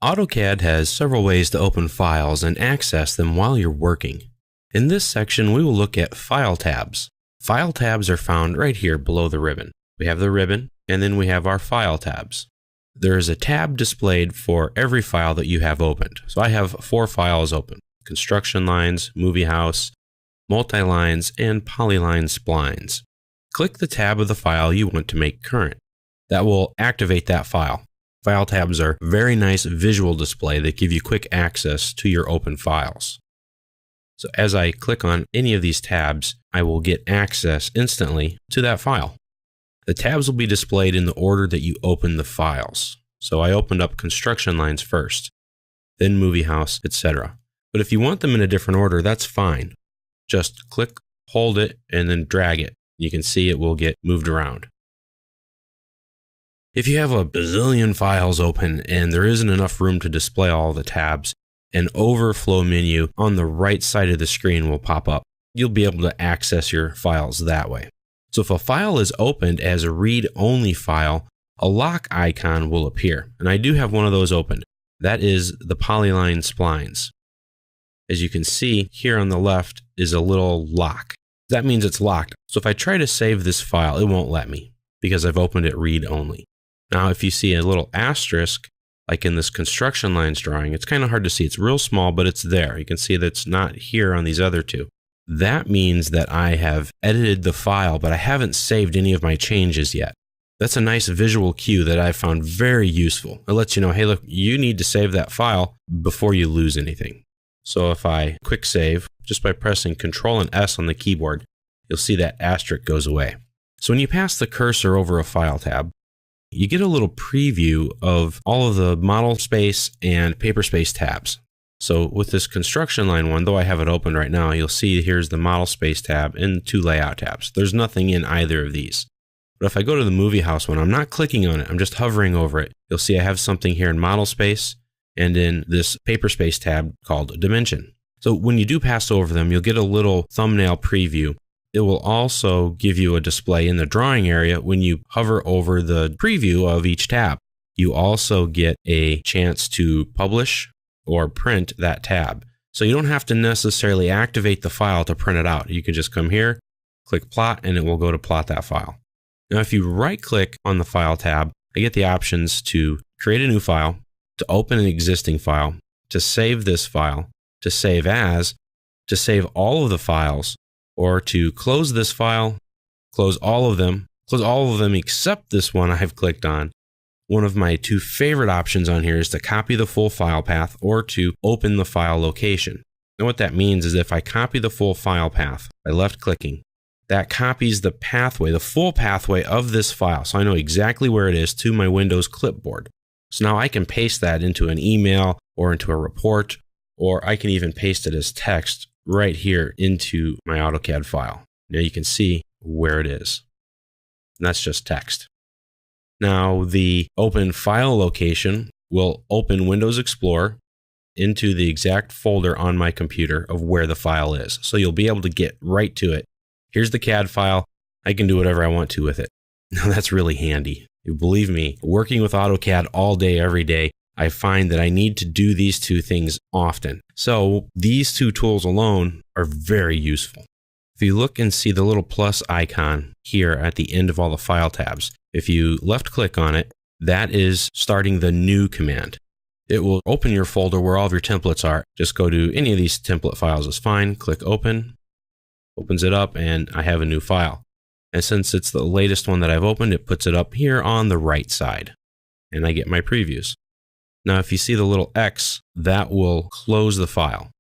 AutoCAD has several ways to open files and access them while you're working. In this section, we will look at File tabs. File tabs are found right here below the ribbon. We have the ribbon, and then we have our File tabs. There is a tab displayed for every file that you have opened. So I have 4 files open: construction lines, movie house, multi-lines, and polyline splines. Click the tab of the file you want to make current. That will activate that file. File tabs are a very nice visual display that give you quick access to your open files. So as I click on any of these tabs, I will get access instantly to that file. The tabs will be displayed in the order that you open the files. So I opened up construction lines first, then movie house, etc. But if you want them in a different order, that's fine. Just click, hold it, and then drag it. You can see it will get moved around. If you have a bazillion files open and there isn't enough room to display all the tabs, an Overflow menu on the right side of the screen will pop up. You'll be able to access your files that way. So if a file is opened as a read-only file, a lock icon will appear. And I do have one of those opened. That is the polyline splines. As you can see, here on the left is a little lock. That means it's locked. So if I try to save this file, it won't let me because I've opened it read-only. Now, if you see a little asterisk, like in this construction lines drawing, it's kind of hard to see. It's real small, but it's there. You can see that it's not here on these other two. That means that I have edited the file, but I haven't saved any of my changes yet. That's a nice visual cue that I found very useful. It lets you know, hey, look, you need to save that file before you lose anything. So if I quick save, just by pressing Control and S on the keyboard, you'll see that asterisk goes away. So when you pass the cursor over a file tab, you get a little preview of all of the model space and paper space tabs. So with this construction line one, though I have it open right now, you'll see here's the model space tab and 2 layout tabs. There's nothing in either of these. But if I go to the movie house one, I'm not clicking on it, I'm just hovering over it. You'll see I have something here in model space and in this paper space tab called dimension. So when you do pass over them, you'll get a little thumbnail preview. It will also give you a display in the drawing area when you hover over the preview of each tab. You also get a chance to publish or print that tab. So you don't have to necessarily activate the file to print it out. You can just come here, click plot, and it will go to plot that file. Now, if you right-click on the File tab, I get the options to create a new file, to open an existing file, to save this file, to save as, to save all of the files, or to close this file, close all of them except this one I've clicked on. One of my 2 favorite options on here is to copy the full file path or to open the file location. And what that means is if I copy the full file path by left-clicking, that copies the pathway, the full pathway of this file, so I know exactly where it is to my Windows clipboard. So now I can paste that into an email or into a report, or I can even paste it as text right here into my AutoCAD file. Now you can see where it is. And that's just text. Now the open file location will open Windows Explorer into the exact folder on my computer of where the file is. So you'll be able to get right to it. Here's the CAD file. I can do whatever I want to with it. Now that's really handy. Believe me, working with AutoCAD all day, every day, I find that I need to do these 2 things often. So these 2 tools alone are very useful. If you look and see the little plus icon here at the end of all the file tabs, if you left click on it, that is starting the new command. It will open your folder where all of your templates are. Just go to any of these template files is fine. Click open, opens it up, and I have a new file. And since it's the latest one that I've opened, it puts it up here on the right side. And I get my previews. Now, if you see the little X, that will close the file.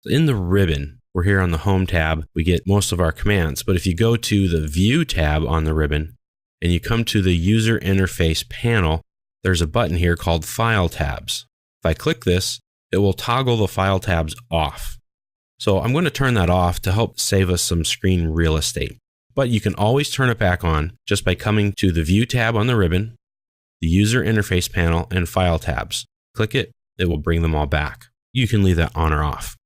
In the ribbon, we're here on the Home tab, we get most of our commands. But if you go to the View tab on the ribbon, and you come to the User Interface panel, there's a button here called File tabs. If I click this, it will toggle the File tabs off. So I'm going to turn that off to help save us some screen real estate. But you can always turn it back on just by coming to the View tab on the ribbon, the User Interface panel, and File tabs. Click it, it will bring them all back. You can leave that on or off.